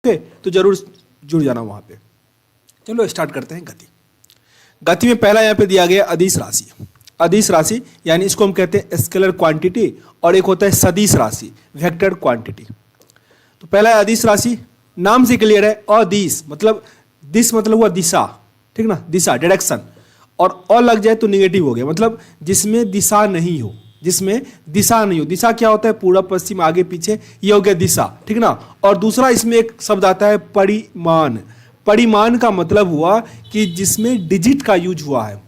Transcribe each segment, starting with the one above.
Okay, तो जरूर जुड़ जाना वहां पे। चलो स्टार्ट करते हैं गति। गति में पहला यहाँ पे दिया गया अदिश राशि। अदिश राशि यानी इसको हम कहते हैं स्केलर क्वांटिटी, और एक होता है सदिश राशि, वेक्टर क्वांटिटी। तो पहला है अदिश राशि, नाम से क्लियर है। अदिश मतलब दिस मतलब हुआ दिशा, ठीक ना, दिशा डायरेक्शन, और अ लग जाए तो निगेटिव हो गया, मतलब जिसमें दिशा नहीं हो, जिसमें दिशा नहीं हो। दिशा क्या होता है? पूर्व पश्चिम आगे पीछे, ये हो गया दिशा, ठीक ना। और दूसरा इसमें एक शब्द आता है परिमाण। परिमाण का मतलब हुआ कि जिसमें डिजिट का यूज हुआ है।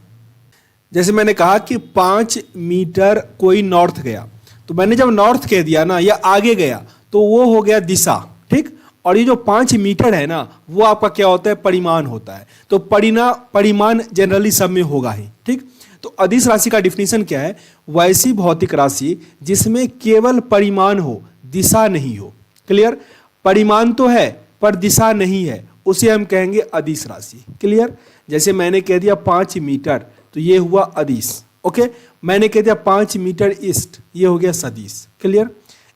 जैसे मैंने कहा कि 5 मीटर कोई नॉर्थ गया, तो मैंने जब नॉर्थ कह दिया ना या आगे गया, तो वो हो गया दिशा, ठीक। और ये जो 5 मीटर है ना, वो आपका क्या होता है? परिमाण होता है। तो परिमाण जनरली सब में होगा ही, ठीक। तो अदिश राशि का डिफिनीशन क्या है? वैसी भौतिक राशि जिसमें केवल परिमाण हो, दिशा नहीं हो। क्लियर? परिमाण तो है पर दिशा नहीं है, उसे हम कहेंगे अदिश राशि। क्लियर? जैसे मैंने कह दिया 5 मीटर, तो ये हुआ अदिश। ओके, मैंने कह दिया 5 मीटर ईस्ट, ये हो गया सदिश। क्लियर?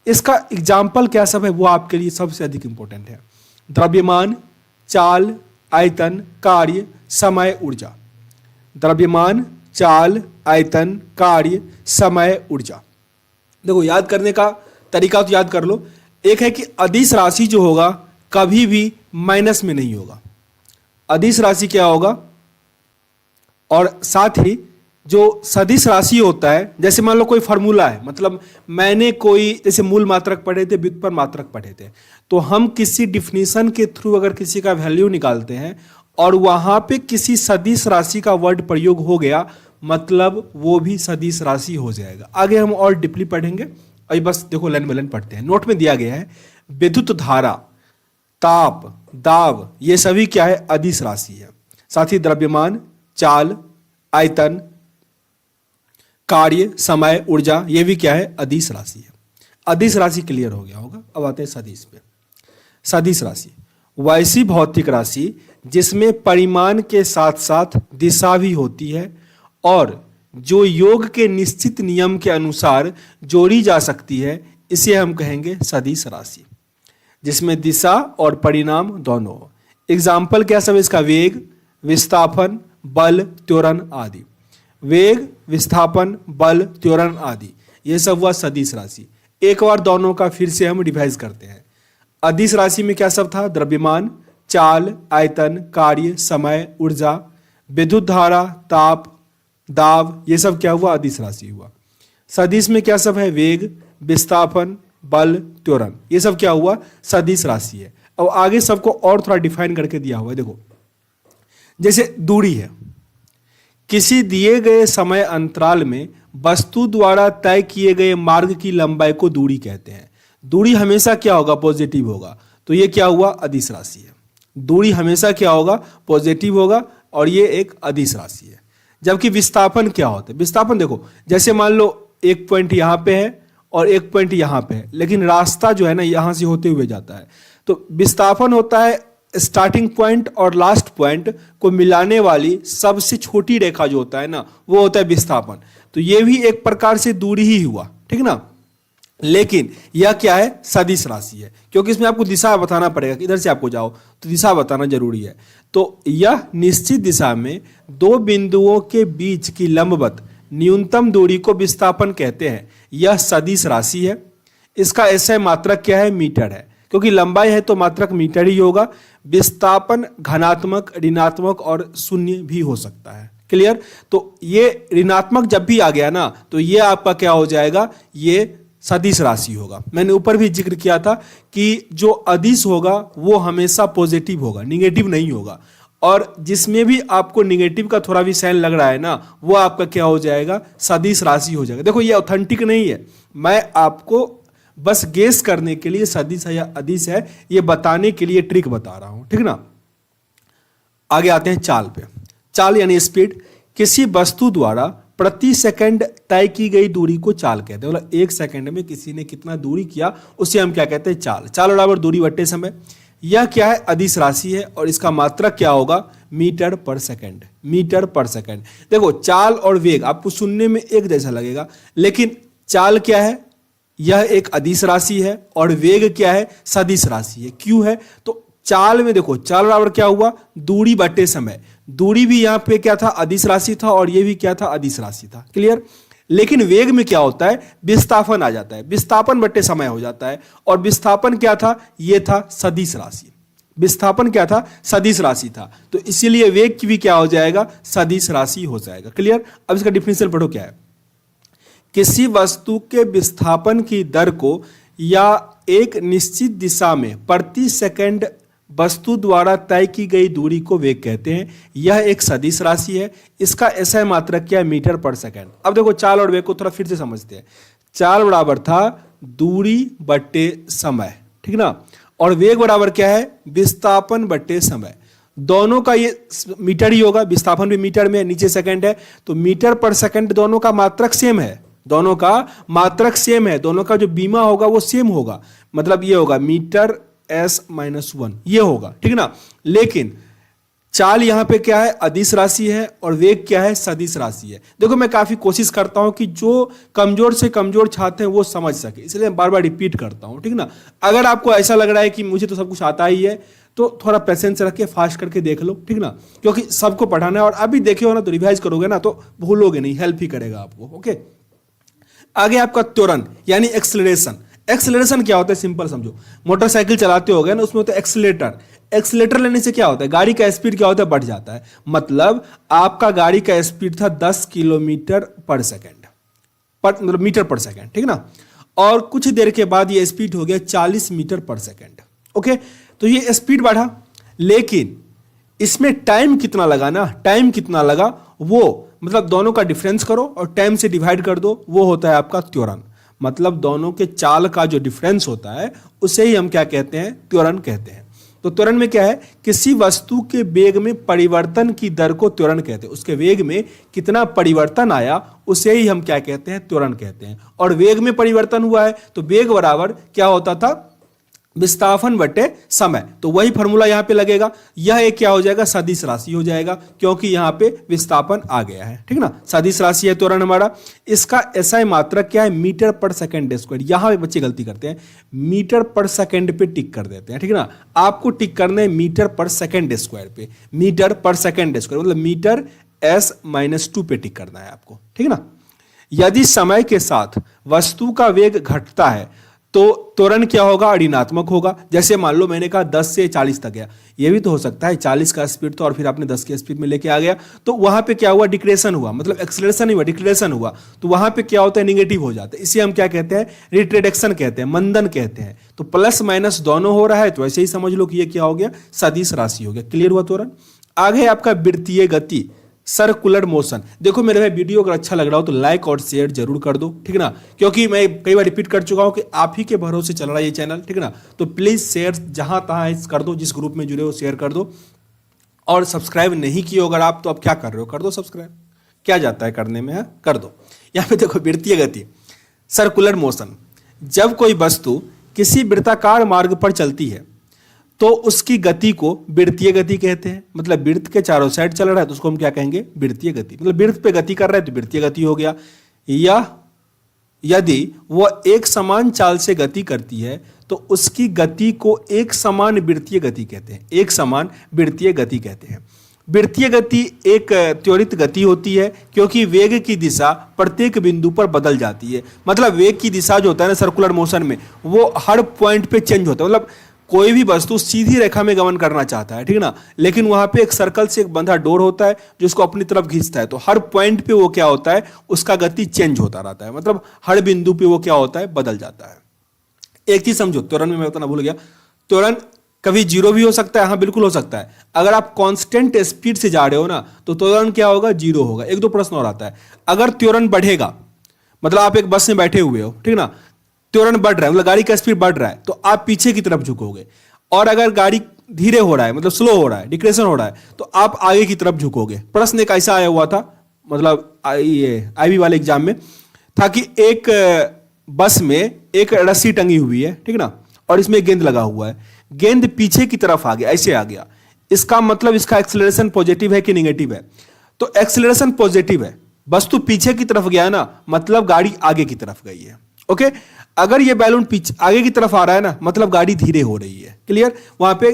इसका एग्जाम्पल क्या सब है वो आपके लिए सबसे अधिक इंपॉर्टेंट है। द्रव्यमान, चाल, आयतन, कार्य, समय, ऊर्जा। द्रव्यमान, चाल, आयतन, कार्य, समय, ऊर्जा। देखो याद करने का तरीका तो याद कर लो। एक है कि अदिश राशि जो होगा कभी भी माइनस में नहीं होगा। अदिश राशि क्या होगा? और साथ ही जो सदिश राशि होता है, जैसे मान लो कोई फार्मूला है, मतलब मैंने कोई जैसे मूल मात्रक पढ़े थे, व्युत्पन्न मात्रक पढ़े थे, तो हम किसी डिफिनीशन के थ्रू अगर किसी का वैल्यू निकालते हैं और वहां पे किसी सदिश राशि का वर्ड प्रयोग हो गया, मतलब वो भी सदिश राशि हो जाएगा। आगे हम और डीपली पढ़ेंगे, अभी बस देखो लाइन बाय लाइन पढ़ते हैं। नोट में दिया गया है विद्युत धारा, ताप, दाब, ये सभी क्या है? अदिश राशि है। साथ ही द्रव्यमान, चाल, आयतन, कार्य, समय, ऊर्जा, ये भी क्या है? अदिश राशि है। अदिश राशि क्लियर हो गया होगा। अब आते हैं सदिश पे। सदिश राशि वैसी भौतिक राशि जिसमें परिमाण के साथ साथ दिशा भी होती है और जो योग के निश्चित नियम के अनुसार जोड़ी जा सकती है, इसे हम कहेंगे सदिश राशि, जिसमें दिशा और परिणाम दोनों हो। एग्जाम्पल क्या सब इसका? वेग, विस्थापन, बल, त्वरण आदि। वेग, विस्थापन, बल, त्वरण आदि, ये सब हुआ सदिश राशि। एक बार दोनों का फिर से हम रिवाइज करते हैं। अदिश राशि में क्या सब था? द्रव्यमान, चाल, आयतन, कार्य, समय, ऊर्जा, विद्युत धारा, ताप, दाब, ये सब क्या हुआ? अदिश राशि हुआ। सदिश में क्या सब है? वेग, विस्थापन, बल, त्वरण, ये सब क्या हुआ? सदिश राशि है। अब आगे सबको और थोड़ा डिफाइन करके दिया हुआ है। देखो जैसे दूरी है, किसी दिए गए समय अंतराल में वस्तु द्वारा तय किए गए मार्ग की लंबाई को दूरी कहते हैं। दूरी हमेशा क्या होगा? पॉजिटिव होगा। तो ये क्या हुआ? अदिश राशि है। दूरी हमेशा क्या होगा? पॉजिटिव होगा, और ये एक अदिश राशि है। जबकि विस्थापन क्या होता है? विस्थापन देखो, जैसे मान लो एक पॉइंट यहां पे है और एक पॉइंट यहां पे है, लेकिन रास्ता जो है ना यहां से होते हुए जाता है, तो विस्थापन होता है स्टार्टिंग पॉइंट और लास्ट पॉइंट को मिलाने वाली सबसे छोटी रेखा जो होता है ना, वो होता है विस्थापन। तो ये भी एक प्रकार से दूरी ही हुआ, ठीक ना। लेकिन यह क्या है? सदिश राशि है, क्योंकि इसमें आपको दिशा बताना पड़ेगा कि इधर से आपको जाओ, तो दिशा बताना जरूरी है। तो यह निश्चित दिशा में दो बिंदुओं के बीच की लंबवत न्यूनतम दूरी को विस्थापन कहते हैं। यह सदिश राशि है। इसका ऐसा मात्रक क्या है? मीटर है, क्योंकि लंबाई है तो मात्रक मीटर ही होगा। विस्थापन धनात्मक, ऋणात्मक और शून्य भी हो सकता है। क्लियर? तो ये ऋणात्मक जब भी आ गया ना, तो ये आपका क्या हो जाएगा? ये सदिश राशि होगा। मैंने ऊपर भी जिक्र किया था कि जो अदिश होगा वो हमेशा पॉजिटिव होगा, निगेटिव नहीं होगा। और जिसमें भी आपको निगेटिव का थोड़ा भी साइन लग रहा है ना, वो आपका क्या हो जाएगा? सदिश राशि हो जाएगा। देखो ये ऑथेंटिक नहीं है, मैं आपको बस गेस करने के लिए सदिश है या अदिश है ये बताने के लिए ट्रिक बता रहा हूं, ठीक ना। आगे आते हैं चाल पे। चाल यानी स्पीड, किसी वस्तु द्वारा प्रति सेकंड तय की गई दूरी को चाल कहते हैं। मतलब 1 सेकंड में किसी ने कितना दूरी किया, उसे हम क्या कहते हैं? चाल। चाल बराबर दूरी बट्टे समय। यह क्या है? अदिश राशि है, और इसका मात्रक क्या होगा? मीटर पर सेकंड। मीटर पर सेकंड। देखो चाल और वेग आपको सुनने में एक जैसा लगेगा, लेकिन चाल क्या है? यह एक अदिश राशि है, और वेग क्या है? सदिश राशि है। क्यों है? तो चाल में देखो, चाल बराबर क्या हुआ, दूरी बटे समय। दूरी भी यहां पे क्या था, अदिश राशि था, और ये भी क्या था, अदिश राशि था। क्लियर। लेकिन वेग में क्या होता है, विस्थापन आ जाता है, विस्थापन बटे समय हो जाता है। और विस्थापन क्या था, ये था सदिश राशि। विस्थापन क्या था, सदिश राशि था। तो इसीलिए वेग की भी क्या हो जाएगा, सदिश राशि हो जाएगा। क्लियर। अब इसका डिफरेंशियल पढ़ो क्या है। किसी वस्तु के विस्थापन की दर को या एक निश्चित दिशा में प्रति सेकंड वस्तु द्वारा तय की गई दूरी को वेग कहते हैं। यह एक सदिश राशि है। इसका एसआई मात्रक क्या है, मीटर पर सेकंड। अब देखो चाल और वेग को थोड़ा फिर से समझते हैं। चाल बराबर था दूरी बटे समय, ठीक ना, और वेग बराबर क्या है, विस्थापन बटे समय। दोनों का ये मीटर ही होगा, विस्थापन भी मीटर में है, नीचे सेकंड है, तो मीटर पर सेकंड दोनों का मात्रक सेम है, दोनों का मात्रक सेम है, दोनों का जो बीमा होगा वो सेम होगा। मतलब ये होगा मीटर s-1 ये होगा, ठीक ना। लेकिन चाल यहां पे क्या है, अदिश राशि है, और वेग क्या है, सदिश राशि है। देखो मैं काफी कोशिश करता हूं कि जो कमजोर से कमजोर छात्र हैं वो समझ सके, इसलिए बार बार रिपीट करता हूं, ठीक ना। अगर आपको ऐसा लग रहा है कि मुझे तो सब कुछ आता ही है, तो थोड़ा पेशेंस रख के फास्ट करके देख लो, ठीक ना, क्योंकि सबको पढ़ाना है। और अभी देखे हो ना तो रिवाइज करोगे ना तो भूलोगे नहीं, हेल्प ही करेगा आपको। ओके, आगे आपका त्वरण यानी एक्सेलरेशन। एक्सेलरेशन क्या होता है, सिंपल समझो। मोटरसाइकिल चलाते हो गए ना, उसमें होता है एक्सीलेटर। एक्सीलेटर लेने से क्या होता है, गाड़ी का स्पीड क्या होता है, बढ़ जाता है। मतलब आपका गाड़ी का स्पीड था 10 किलोमीटर पर सेकंड, मतलब मीटर पर सेकंड, ठीक ना, और कुछ देर के बाद ये स्पीड हो गया 40 मीटर पर सेकंड। ओके, तो ये स्पीड बढ़ा, लेकिन इसमें टाइम कितना लगा ना, टाइम कितना लगा वो, मतलब दोनों का डिफरेंस करो और टाइम से डिवाइड कर दो, वो होता है आपका त्वरण। मतलब दोनों के चाल का जो डिफरेंस होता है उसे ही हम क्या कहते हैं, त्वरण कहते हैं। तो त्वरण में क्या है, किसी वस्तु के वेग में परिवर्तन की दर को त्वरण कहते हैं। उसके वेग में कितना परिवर्तन आया उसे ही हम क्या कहते हैं, त्वरण कहते हैं। और वेग में परिवर्तन हुआ है तो वेग बराबर क्या होता था, विस्थापन बटे समय। तो वही फॉर्मूला यहां पे लगेगा। यह एक क्या हो जाएगा, सदिश राशि हो जाएगा, क्योंकि यहां पे विस्थापन आ गया है, ठीक ना। सदिश राशि है त्वरण हमारा। इसका एसआई मात्रक क्या है, मीटर पर सेकंड स्क्वायर। यहां पे बच्चे गलती करते हैं, मीटर पर सेकंड पे टिक कर देते हैं, ठीक ना। आपको टिक करना है मीटर पर सेकंड स्क्वायर पे, मीटर पर सेकंड स्क्वायर मतलब मीटर s-2 पे टिक करना है आपको, ठीक ना। यदि समय के साथ वस्तु का वेग घटता है तो त्वरण क्या होगा, ऋणात्मक होगा। जैसे मान लो मैंने कहा 10 से 40 तक गया, ये भी तो हो सकता है 40 का स्पीड था और फिर आपने 10 की स्पीड में लेके आ गया, तो वहां पे क्या हुआ, डिक्रेशन हुआ, मतलब एक्सेलरेशन नहीं हुआ, डिक्रेशन हुआ। तो वहां पे क्या होता है, निगेटिव हो जाता है। इसे हम क्या कहते हैं, रिट्रेडक्शन कहते हैं, मंदन कहते हैं। तो प्लस माइनस दोनों हो रहा है, तो ऐसे ही समझ लो कि ये क्या हो गया, सदिश राशि हो गया। क्लियर हुआ त्वरण। आगे आपका वृत्तीय गति, सर्कुलर मोशन। देखो मेरे भाई वीडियो अगर अच्छा लग रहा हो तो लाइक और शेयर जरूर कर दो, ठीक ना, क्योंकि मैं कई बार रिपीट कर चुका हूं कि आप ही के भरोसे चल रहा है ये चैनल, ठीक ना। तो प्लीज शेयर जहां तहां कर दो, जिस ग्रुप में जुड़े हो शेयर कर दो। और सब्सक्राइब नहीं किए अगर आप, तो आप क्या कर रहे हो, कर दो सब्सक्राइब, क्या जाता है करने में, कर दो। यहां पे देखो वृत्तीय गति, सर्कुलर मोशन। जब कोई वस्तु किसी वृत्ताकार मार्ग पर चलती है तो उसकी गति को वृत्तीय गति कहते हैं। मतलब वृत्त के चारों साइड चल रहा है तो उसको हम क्या कहेंगे, वृत्तीय गति। मतलब वृत्त पे गति कर रहा है तो वृत्तीय गति हो गया। या यदि वह एक समान चाल से गति करती है तो उसकी गति को एक समान वृत्तीय गति कहते हैं, एक समान वृत्तीय गति कहते हैं। वृत्तीय गति एक त्वरित गति होती है क्योंकि वेग की दिशा प्रत्येक बिंदु पर बदल जाती है। मतलब वेग की दिशा जो होता है ना सर्कुलर मोशन में, वो हर पॉइंट पे चेंज होता है। मतलब कोई भी वस्तु सीधी रेखा में गमन करना चाहता है, ठीक ना, लेकिन वहां पे एक सर्कल से एक बंधा डोर होता है जो उसको अपनी तरफ खींचता है। तो हर पॉइंट पे वो क्या होता है, उसका गति चेंज होता रहता है। मतलब हर बिंदु पे वो क्या होता है, बदल जाता है। एक चीज समझो, त्वरण में मैं बताना भूल गया, त्वरण कभी जीरो भी हो सकता है, हाँ बिल्कुल हो सकता है। अगर आप कांस्टेंट स्पीड से जा रहे हो ना तो त्वरण क्या होगा, जीरो होगा। एक दो प्रश्न और आता है, अगर त्वरण बढ़ेगा, मतलब आप एक बस में बैठे हुए हो, ठीक ना, त्वरण बढ़ रहा है, मतलब गाड़ी का स्पीड बढ़ रहा है, तो आप पीछे की तरफ झुकोगे। और अगर गाड़ी धीरे हो रहा है, मतलब स्लो हो रहा है, डिक्रेशन हो रहा है, तो आप आगे की तरफ झुकोगे। प्रश्न एक ऐसा आया हुआ था, मतलब ये आईबी वाले एग्जाम में था कि एक बस में एक रस्सी टंगी हुई है, ठीक ना, और इसमें गेंद लगा हुआ है। गेंद पीछे की तरफ आ गया, ऐसे आ गया। इसका मतलब इसका एक्सेलरेशन पॉजिटिव है कि निगेटिव है? तो एक्सेलरेशन पॉजिटिव है, वस्तु पीछे की तरफ गया ना, मतलब गाड़ी आगे की तरफ गई है। ओके, अगर ये बैलून पीछे आगे की तरफ आ रहा है ना, मतलब गाड़ी धीरे हो रही है। क्लियर? वहां पे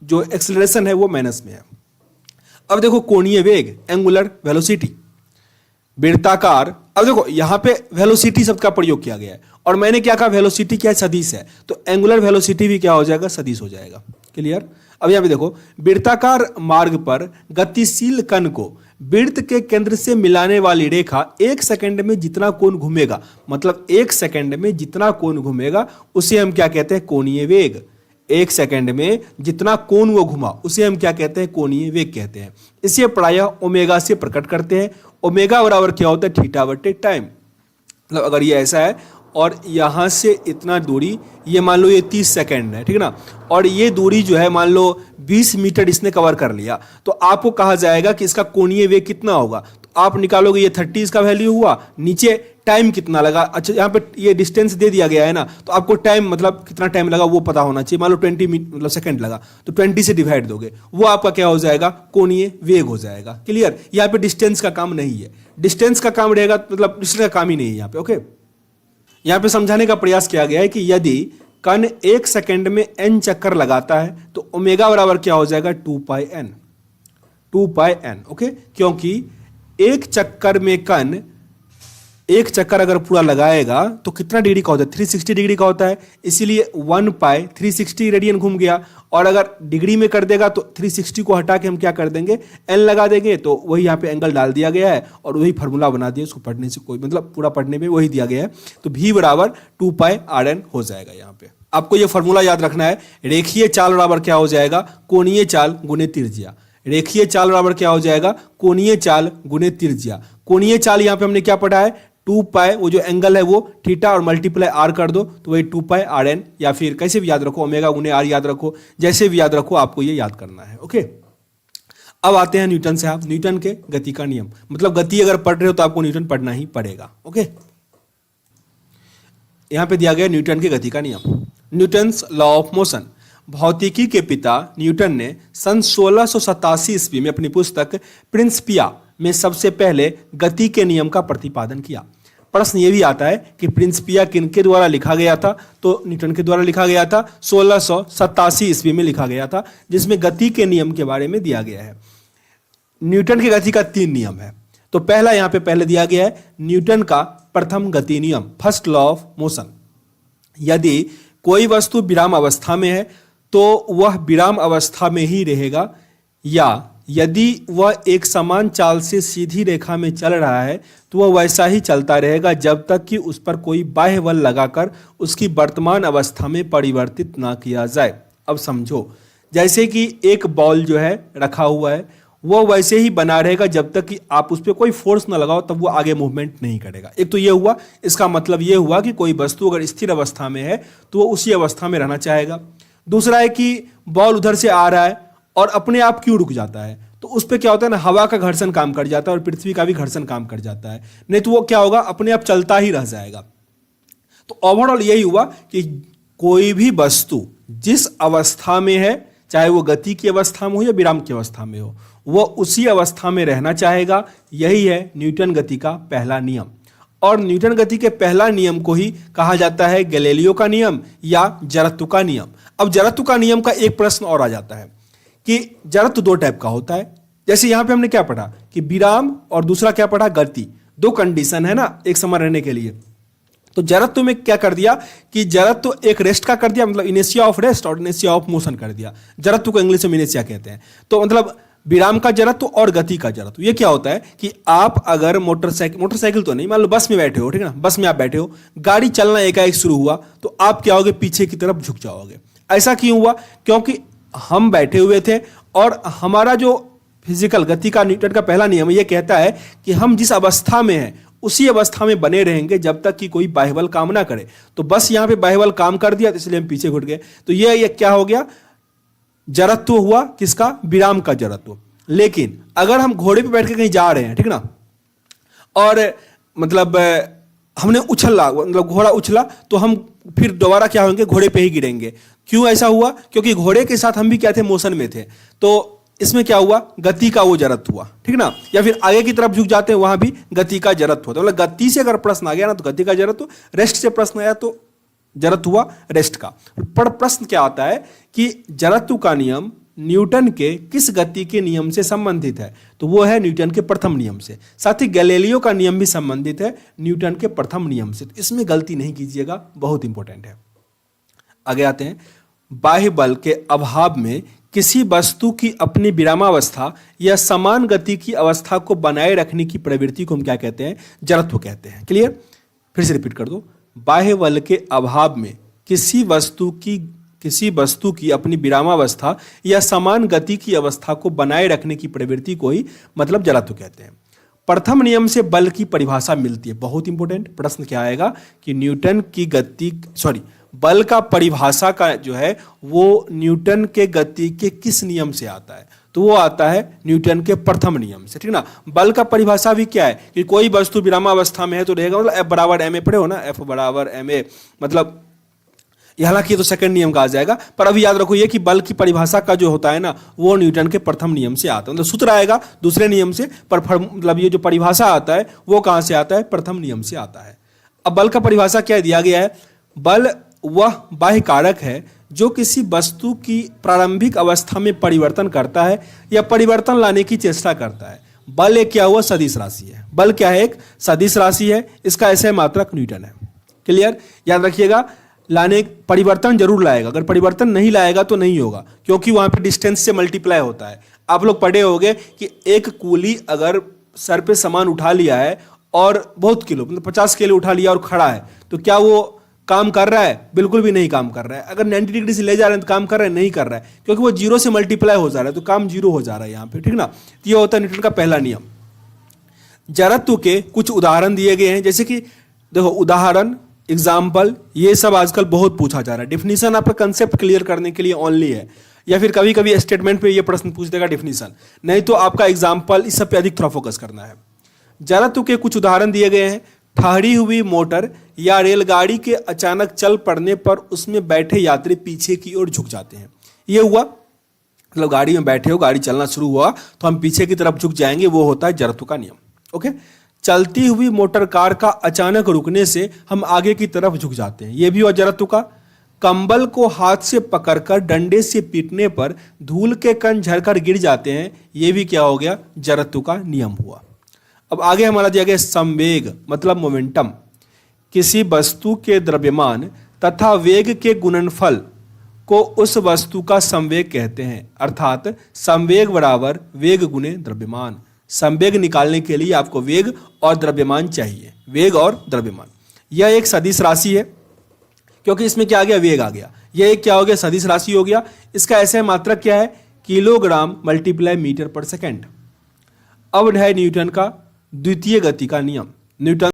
जो एक्सेलरेशन है वो माइनस में है। अब देखो कोणीय वेग, एंगुलर वेलोसिटी, वृत्ताकार। अब देखो यहां पे वेलोसिटी शब्द का प्रयोग किया गया है और मैंने क्या कहा, वेलोसिटी क्या है, सदिश है, तो एंगुलर वेलोसिटी भी क्या हो जाएगा, सदिश हो जाएगा। क्लियर। अब यहां पे देखो वृत्ताकार मार्ग पर गतिशील कण को वृत्त के केंद्र से मिलाने वाली रेखा 1 सेकंड में जितना कोण घूमेगा, मतलब 1 सेकंड में जितना कोण घूमेगा उसे हम क्या कहते हैं, कोणीय वेग। 1 सेकंड में जितना कोण वो घुमा उसे हम क्या कहते हैं, कोणीय वेग कहते हैं। इसे प्रायः ओमेगा से प्रकट करते हैं। ओमेगा बराबर क्या होता है, थीटा बटे टाइम। मतलब अगर ये ऐसा है और यहां से इतना दूरी, ये मान लो ये 30 सेकंड है, ठीक है ना, और ये दूरी जो है मान लो 20 मीटर इसने कवर कर लिया, तो आपको कहा जाएगा कि इसका कोणीय वेग कितना होगा। तो आप निकालोगे ये 30 इसका वैल्यू हुआ, नीचे टाइम कितना लगा। अच्छा यहाँ पे ये डिस्टेंस दे दिया गया है ना, तो आपको टाइम मतलब कितना टाइम लगा वो पता होना चाहिए। मान लो 20 मतलब सेकंड लगा, तो 20 से डिवाइड दोगे, वो आपका क्या हो जाएगा, कोणीय वेग हो जाएगा। क्लियर। यहाँ पे डिस्टेंस का काम नहीं है, डिस्टेंस का काम रहेगा, मतलब डिस्टेंस का काम ही नहीं है यहाँ पे। ओके, यहाँ पे समझाने का प्रयास किया गया है कि यदि कण 1 सेकंड में n चक्कर लगाता है तो ओमेगा बराबर क्या हो जाएगा, 2 पाई n, 2 पाई n। ओके, क्योंकि एक चक्कर में कण, एक चक्कर अगर पूरा लगाएगा तो कितना डिग्री का होता है, 360 डिग्री का होता है, इसीलिए 1 पाई 360 रेडियन घूम गया। और अगर डिग्री में कर देगा तो 360 को हटा के हम क्या कर देंगे, n लगा देंगे, तो वही यहाँ पे एंगल डाल दिया गया है और वही फार्मूला बना दिया। उसको पढ़ने से कोई मतलब, पूरा पढ़ने में वही दिया गया है। तो v बराबर 2 पाई RN हो जाएगा। यहाँ पे आपको ये फॉर्मूला याद रखना है। रेखीय चाल बराबर क्या हो जाएगा, कोणीय चाल गुणे त्रिज्या। रेखीय चाल बराबर क्या हो जाएगा, कोणीय चाल गुणे त्रिज्या। कोणीय चाल यहाँ पे हमने क्या पढ़ा है, 2 पाई, वो जो एंगल है वो थीटा और मल्टीप्लाई r कर दो तो वही 2 पाई RN, या फिर कैसे भी याद रखो, ओमेगा गुने r याद रखो, जैसे भी याद रखो आपको ये याद करना है। ओके, अब आते हैं न्यूटन से। आप न्यूटन के गति का नियम, मतलब गति अगर पढ़ रहे हो तो आपको न्यूटन पढ़ना ही पड़ेगा। ओके, यहां पे दिया गया न्यूटन के गति का नियम, न्यूटन्स लॉ ऑफ मोशन। भौतिकी के पिता न्यूटन ने सन 1687 ईस्वी में अपनी पुस्तक प्रिंसिपिया में सबसे पहले गति के नियम का प्रतिपादन किया। प्रश्न ये भी आता है कि प्रिंसिपिया किनके द्वारा लिखा गया था, तो न्यूटन के द्वारा लिखा गया था। 1687 ईस्वी में लिखा गया था, जिसमें गति के नियम के बारे में दिया गया है। न्यूटन की गति का 3 नियम है। तो पहला यहाँ पे पहले दिया गया है न्यूटन का प्रथम गति नियम, फर्स्ट लॉ ऑफ मोशन। यदि कोई वस्तु विराम अवस्था में है तो वह विराम अवस्था में ही रहेगा, या यदि वह एक समान चाल से सीधी रेखा में चल रहा है तो वह वैसा ही चलता रहेगा जब तक कि उस पर कोई बाह्य बल लगाकर उसकी वर्तमान अवस्था में परिवर्तित ना किया जाए। अब समझो, जैसे कि एक बॉल जो है रखा हुआ है, वो वैसे ही बना रहेगा जब तक कि आप उस पर कोई फोर्स ना लगाओ, तब वो आगे मूवमेंट नहीं करेगा। एक तो ये हुआ, इसका मतलब ये हुआ कि कोई वस्तु अगर स्थिर अवस्था में है तो वो उसी अवस्था में रहना चाहेगा। दूसरा है कि बॉल उधर से आ रहा है और अपने आप क्यों रुक जाता है, तो उस पर क्या होता है ना, हवा का घर्षण काम कर जाता है और पृथ्वी का भी घर्षण काम कर जाता है, नहीं तो वो क्या होगा, अपने आप चलता ही रह जाएगा। तो ओवरऑल यही हुआ कि कोई भी वस्तु जिस अवस्था में है, चाहे वो गति की अवस्था में हो या विराम की अवस्था में हो, वो उसी अवस्था में रहना चाहेगा। यही है न्यूटन गति का पहला नियम। और न्यूटन गति के पहला नियम को ही कहा जाता है गैलीलियो का नियम या जड़त्व का नियम। अब जड़त्व का नियम का एक प्रश्न और आ जाता है कि जड़त्व 2 टाइप का होता है। जैसे यहां पे हमने क्या पढ़ा कि विराम, और दूसरा क्या पढ़ा, गति। 2 कंडीशन है ना एक समय रहने के लिए। तो जड़त्व में क्या कर दिया कि जड़त्व एक रेस्ट का कर दिया, मतलब इनेशिया ऑफ रेस्ट, और इनेशिया ऑफ मोशन कर दिया। जड़त्व को इंग्लिश में इनेशिया कहते हैं। तो मतलब विराम का जड़त्व और गति का जड़त्व। ये क्या होता है कि आप अगर मोटरसाइकिल तो नहीं, मान लो बस में बैठे हो, ठीक है ना, बस में आप बैठे हो, गाड़ी चलना एकाएक शुरू हुआ तो आप क्या होगे, पीछे की तरफ झुक जाओगे। ऐसा क्यों हुआ, क्योंकि हम बैठे हुए थे और हमारा जो फिजिकल गति का न्यूटन का पहला नियम ये कहता है कि हम जिस अवस्था में हैं उसी अवस्था में बने रहेंगे जब तक कि कोई बाह्य बल काम ना करे। तो बस यहाँ पे बाह्य बल काम कर दिया तो इसलिए हम पीछे घुट गए। तो ये क्या हो गया, जड़त्व हुआ किसका, विराम का जड़त्व। लेकिन अगर हम घोड़े पे बैठ के कहीं जा रहे हैं, ठीक ना, और मतलब हमने उछला, मतलब घोड़ा उछला, तो हम फिर दोबारा क्या होंगे, घोड़े पे ही गिरेंगे। क्यों ऐसा हुआ, क्योंकि घोड़े के साथ हम भी क्या थे, मोशन में थे। तो इसमें क्या हुआ, गति का वो जड़त्व हुआ, ठीक ना। या फिर आगे की तरफ झुक जाते हैं, वहां भी गति का जड़त्व होता है। मतलब गति से अगर प्रश्न आ गया ना तो गति का जड़त्व, रेस्ट से प्रश्न आया तो जड़त्व हुआ रेस्ट का। पर प्रश्न क्या आता है कि जड़त्व का नियम न्यूटन के किस गति के नियम से संबंधित है? तो वो है न्यूटन के प्रथम नियम से। साथ ही गैलीलियो का नियम भी संबंधित है न्यूटन के प्रथम नियम से। तो इसमें गलती नहीं कीजिएगा, बहुत इंपॉर्टेंट है। आगे आते हैं, बाह्य बल के अभाव में किसी वस्तु की अपनी विरामावस्था या समान गति की अवस्था को बनाए रखने की प्रवृत्ति को हम क्या कहते हैं? जड़त्व कहते हैं। क्लियर? फिर से रिपीट कर दो। बाह्य बल के अभाव में किसी वस्तु की अपनी विरामावस्था या समान गति की अवस्था को बनाए रखने की प्रवृत्ति को ही मतलब जड़त्व कहते हैं। प्रथम नियम से बल की परिभाषा मिलती है। बहुत इंपॉर्टेंट प्रश्न क्या आएगा कि न्यूटन की बल का परिभाषा का जो है वो न्यूटन के गति के किस नियम से आता है? तो वो आता है न्यूटन के प्रथम नियम से। ठीक ना? बल का परिभाषा भी क्या है कि कोई वस्तु विरामावस्था में है तो रहेगा, मतलब F बराबर ma पढ़े हो ना, F बराबर ma, मतलब हालांकि तो सेकंड नियम का आ जाएगा, पर अभी याद रखो ये कि बल की परिभाषा का जो होता है ना वो न्यूटन के प्रथम नियम से आता है। मतलब सूत्र आएगा दूसरे नियम से, पर मतलब ये जो परिभाषा आता है वो कहां से आता है? प्रथम नियम से आता है। अब बल का परिभाषा क्या दिया गया है? बल वह बाह्य कारक है जो किसी वस्तु की प्रारंभिक अवस्था में परिवर्तन करता है या परिवर्तन लाने की चेष्टा करता है। बल एक क्या हुआ? सदिश राशि है। बल क्या है? एक सदिश राशि है। इसका ऐसे मात्रक न्यूटन है। क्लियर? याद रखिएगा, परिवर्तन जरूर लाएगा, अगर परिवर्तन नहीं लाएगा तो नहीं होगा, क्योंकि वहां पे डिस्टेंस से मल्टीप्लाई होता है। आप लोग पढ़े होंगे कि एक कूली अगर सर पे सामान उठा लिया है और बहुत किलो मतलब 50 किलो उठा लिया और खड़ा है, तो क्या वो काम कर रहा है? बिल्कुल भी नहीं काम कर रहा है। अगर 90 डिग्री से ले जा रहे हैं तो काम कर रहा है? नहीं कर रहा है, क्योंकि वो जीरो से मल्टीप्लाई हो जा रहा है, तो काम जीरो हो जा रहा है यहाँ पे। ठीक ना? तो ये होता है न्यूटन का पहला नियम। जड़त्व के कुछ उदाहरण दिए गए हैं, जैसे कि देखो उदाहरण, एग्जाम्पल, ये सब आजकल बहुत पूछा जा रहा है। डिफिनीशन आपका कंसेप्ट क्लियर करने के लिए ओनली है, या फिर कभी कभी स्टेटमेंट पे ये प्रश्न पूछ देगा डिफिनीशन, नहीं तो आपका एग्जाम्पल इस सब पे अधिक थोड़ा फोकस करना है। जड़त्व के कुछ उदाहरण दिए गए हैं। ठहरी हुई मोटर या रेलगाड़ी के अचानक चल पड़ने पर उसमें बैठे यात्री पीछे की ओर झुक जाते हैं। ये हुआ, मतलब गाड़ी में बैठे हो, गाड़ी चलना शुरू हुआ तो हम पीछे की तरफ झुक जाएंगे, वो होता है जड़त्व का नियम। ओके? चलती हुई मोटर कार का अचानक रुकने से हम आगे की तरफ झुक जाते हैं, ये भी हुआ जड़त्व का। कंबल को हाथ से पकड़कर डंडे से पीटने पर धूल के कण झड़कर गिर जाते हैं, ये भी क्या हो गया? जड़त्व का नियम हुआ। अब आगे हमारा दिया गया संवेग, मतलब मोमेंटम। किसी वस्तु के द्रव्यमान तथा वेग के गुणनफल को उस वस्तु का संवेग कहते हैं, अर्थात संवेग बराबर वेग गुणे द्रव्यमान। संवेग निकालने के लिए आपको वेग और द्रव्यमान चाहिए, वेग और द्रव्यमान। यह एक सदिश राशि है, क्योंकि इसमें क्या आ गया? वेग आ गया। यह एक क्या हो गया? सदिश राशि हो गया। इसका ऐसे मात्रक क्या है? किलोग्राम मल्टीप्लाई मीटर पर सेकेंड। अब है न्यूटन का द्वितीय गति का नियम। न्यूटन